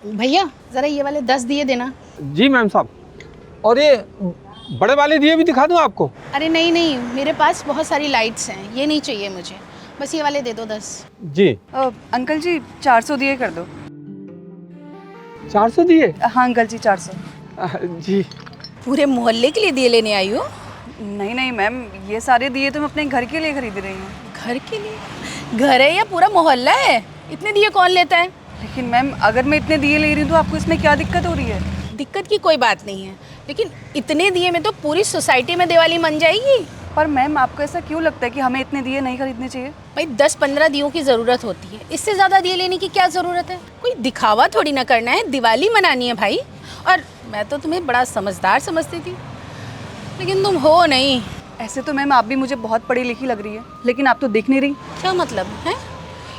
भैया ज़रा ये वाले 10 दिए देना। जी मैम साहब। और ये बड़े वाले दिए भी दिखा दूँ आपको? अरे नहीं नहीं, मेरे पास बहुत सारी लाइट्स हैं, ये नहीं चाहिए मुझे, बस ये वाले दे दो 10। जी। अंकल जी 400 दिए कर दो। 400 दिए? हाँ अंकल जी 400। जी। पूरे मोहल्ले के लिए दिए लेने आई हो? नहीं नहीं मैम, ये सारे दिए तो मैं अपने घर के लिए खरीद रही हूँ। घर के लिए? घर है या पूरा मोहल्ला है? इतने दिए कौन लेता है? लेकिन मैम अगर मैं इतने दिए ले रही हूँ तो आपको इसमें क्या दिक्कत हो रही है? दिक्कत की कोई बात नहीं है, लेकिन इतने दिए में तो पूरी सोसाइटी में दिवाली मन जाएगी। पर मैम आपको ऐसा क्यों लगता है कि हमें इतने दिए नहीं खरीदने चाहिए? भाई 10-15 दियों की ज़रूरत होती है, इससे ज़्यादा दिए लेने की क्या ज़रूरत है? कोई दिखावा थोड़ी ना करना है, दिवाली मनानी है भाई। और मैं तो तुम्हें बड़ा समझदार समझती थी, लेकिन तुम हो नहीं। ऐसे तो मैम आप भी मुझे बहुत पढ़ी लिखी लग रही है, लेकिन आप तो दिख नहीं रही। क्या मतलब है?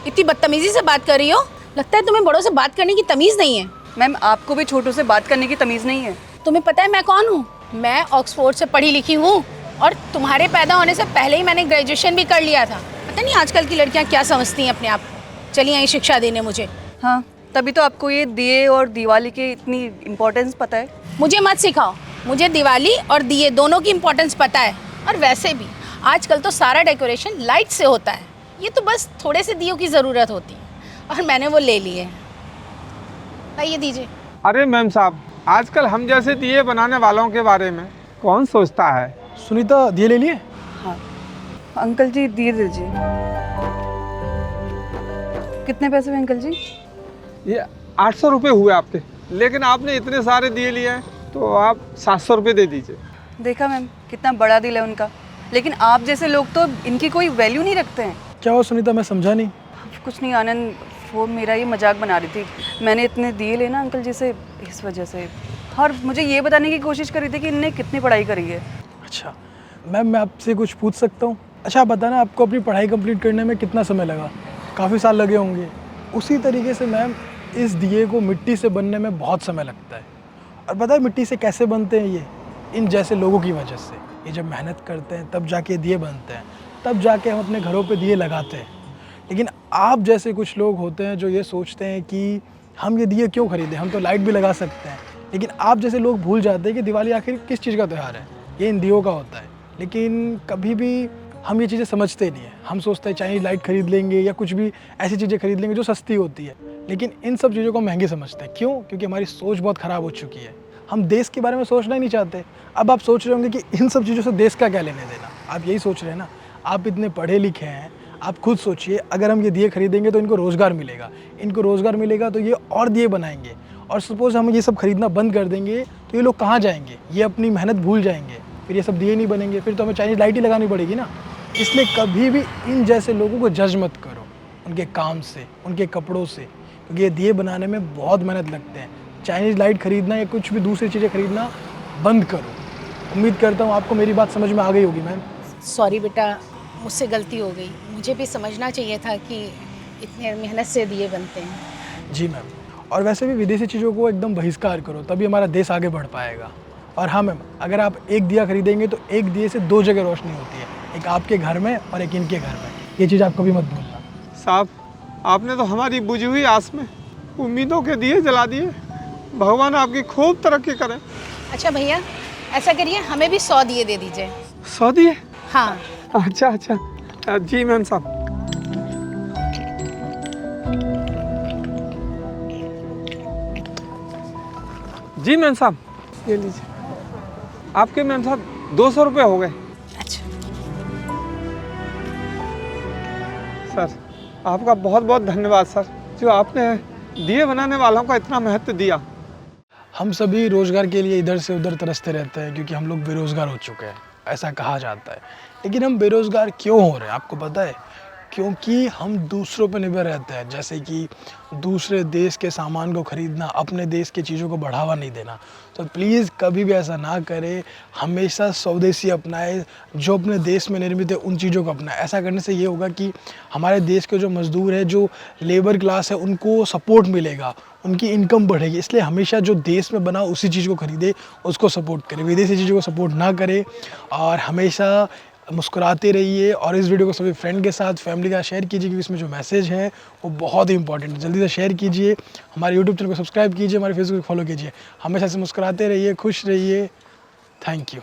इतनी बदतमीजी से बात कर रही हो? लगता है तुम्हें बड़ों से बात करने की तमीज़ नहीं है। मैम आपको भी छोटों से बात करने की तमीज़ नहीं है। तुम्हें पता है मैं कौन हूँ? मैं ऑक्सफोर्ड से पढ़ी लिखी हूँ, और तुम्हारे पैदा होने से पहले ही मैंने ग्रेजुएशन भी कर लिया था। पता नहीं आजकल की लड़कियाँ क्या समझती हैं अपने आप को। चलिए आई शिक्षा देने मुझे। हाँ तभी तो आपको ये दिए और दिवाली की इतनी इम्पोर्टेंस पता है। मुझे मत सिखाओ, मुझे दिवाली और दिए दोनों की इम्पोर्टेंस पता है। और वैसे भी आजकल तो सारा डेकोरेशन लाइट से होता है, ये तो बस थोड़े से दियों की ज़रूरत होती है, और मैंने वो ले लिए। ये दीजिए। अरे मैम साहब, आजकल हम जैसे दिए बनाने वालों के बारे में कौन सोचता है? सुनीता दिए ले लिए? हाँ अंकल जी दिए दीजिए। कितने पैसे हुए अंकल जी? ये 800 रुपये हुए आपके, लेकिन आपने इतने सारे दिए लिए हैं तो आप 700 रुपये दे दीजिए। देखा मैम कितना बड़ा दिल है उनका, लेकिन आप जैसे लोग तो इनकी कोई वैल्यू नहीं रखते हैं। क्या हो सुनीता, मैं समझा नहीं। कुछ नहीं आनंद, वो मेरा ये मजाक बना रही थी। मैंने इतने दिए लेना अंकल जी से इस वजह से, और मुझे ये बताने की कोशिश करी थी कि इनने कितनी पढ़ाई करी है। अच्छा मैम, मैं आपसे कुछ पूछ सकता हूँ? अच्छा आप बताना, आपको अपनी पढ़ाई कंप्लीट करने में कितना समय लगा? काफ़ी साल लगे होंगे। उसी तरीके से मैम इस दिए को मिट्टी से बनने में बहुत समय लगता है। और पता है मिट्टी से कैसे बनते हैं? ये इन जैसे लोगों की वजह से। ये जब मेहनत करते हैं तब जाके दिए बनते हैं, तब जाके हम अपने घरों पे दिए लगाते हैं। लेकिन आप जैसे कुछ लोग होते हैं जो ये सोचते हैं कि हम ये दिए क्यों खरीदें, हम तो लाइट भी लगा सकते हैं। लेकिन आप जैसे लोग भूल जाते हैं कि दिवाली आखिर किस चीज़ का त्यौहार है, ये इन दियों का होता है। लेकिन कभी भी हम ये चीज़ें समझते नहीं हैं। हम सोचते हैं चाइनीज लाइट खरीद लेंगे या कुछ भी ऐसी चीज़ें खरीद लेंगे जो सस्ती होती है, लेकिन इन सब चीज़ों को महंगी समझते हैं। क्यों? क्योंकि हमारी सोच बहुत ख़राब हो चुकी है। हम देश के बारे में सोचना ही नहीं चाहते। अब आप सोच रहे होंगे कि इन सब चीज़ों से देश का क्या लेने देना। आप यही सोच रहे हैं ना? आप इतने पढ़े लिखे हैं, आप खुद सोचिए, अगर हम ये दिए खरीदेंगे तो इनको रोज़गार मिलेगा, इनको रोज़गार मिलेगा तो ये और दिए बनाएंगे। और सपोज़ हम ये सब खरीदना बंद कर देंगे तो ये लोग कहाँ जाएंगे? ये अपनी मेहनत भूल जाएंगे, फिर ये सब दिए नहीं बनेंगे, फिर तो हमें चाइनीज लाइट ही लगानी पड़ेगी ना। इसलिए कभी भी इन जैसे लोगों को जज मत करो उनके काम से, उनके कपड़ों से, क्योंकि ये दिए बनाने में बहुत मेहनत लगते हैं। चाइनीज़ लाइट खरीदना या कुछ भी दूसरी चीज़ें खरीदना बंद करो। उम्मीद करता हूँ आपको मेरी बात समझ में आ गई होगी मैम। सॉरी बेटा, मुझसे गलती हो गई। मुझे भी समझना चाहिए था कि इतने मेहनत से दिए बनते हैं। जी मैम, और वैसे भी विदेशी चीज़ों को एकदम बहिष्कार करो, तभी हमारा देश आगे बढ़ पाएगा। और हाँ मैम, अगर आप एक दिया खरीदेंगे तो एक दिए से 2 जगह रोशनी होती है, एक आपके घर में और एक इनके घर में। ये चीज़ आप कभी मत भूलना। साहब, आपने तो हमारी बुझी हुई आस में उम्मीदों के दिए जला दिए। भगवान आपकी खूब तरक्की करें। अच्छा भैया, ऐसा करिए हमें भी 100 दिए दे दीजिए। 100 दिए? हाँ। अच्छा अच्छा, जी मैम साहब। जी मैम साहब, ये लीजिए आपके। मैम साहब 200 रुपये हो गए। अच्छा सर, आपका बहुत बहुत धन्यवाद सर, जो आपने दिए बनाने वालों का इतना महत्व दिया। हम सभी रोज़गार के लिए इधर से उधर तरसते रहते हैं क्योंकि हम लोग बेरोज़गार हो चुके हैं, ऐसा कहा जाता है। लेकिन हम बेरोज़गार क्यों हो रहे हैं आपको पता है? क्योंकि हम दूसरों पर निर्भर रहते हैं, जैसे कि दूसरे देश के सामान को ख़रीदना, अपने देश की चीज़ों को बढ़ावा नहीं देना। तो प्लीज़ कभी भी ऐसा ना करें, हमेशा स्वदेशी अपनाएं, जो अपने देश में निर्मित है उन चीज़ों को अपनाएं। ऐसा करने से ये होगा कि हमारे देश के जो मज़दूर है, जो लेबर क्लास है, उनको सपोर्ट मिलेगा, उनकी इनकम बढ़ेगी। इसलिए हमेशा जो देश में बना उसी चीज़ को ख़रीदे, उसको सपोर्ट करें, विदेशी चीज़ों को सपोर्ट ना करें। और हमेशा मुस्कुराते रहिए और इस वीडियो को सभी फ्रेंड के साथ, फैमिली के साथ शेयर कीजिए, क्योंकि इसमें जो मैसेज है वो बहुत ही इंपॉर्टेंट है। जल्दी से शेयर कीजिए, हमारे यूट्यूब चैनल को सब्सक्राइब कीजिए, हमारे फेसबुक को फॉलो कीजिए। हमेशा से मुस्कुराते रहिए, खुश रहिए। Thank you.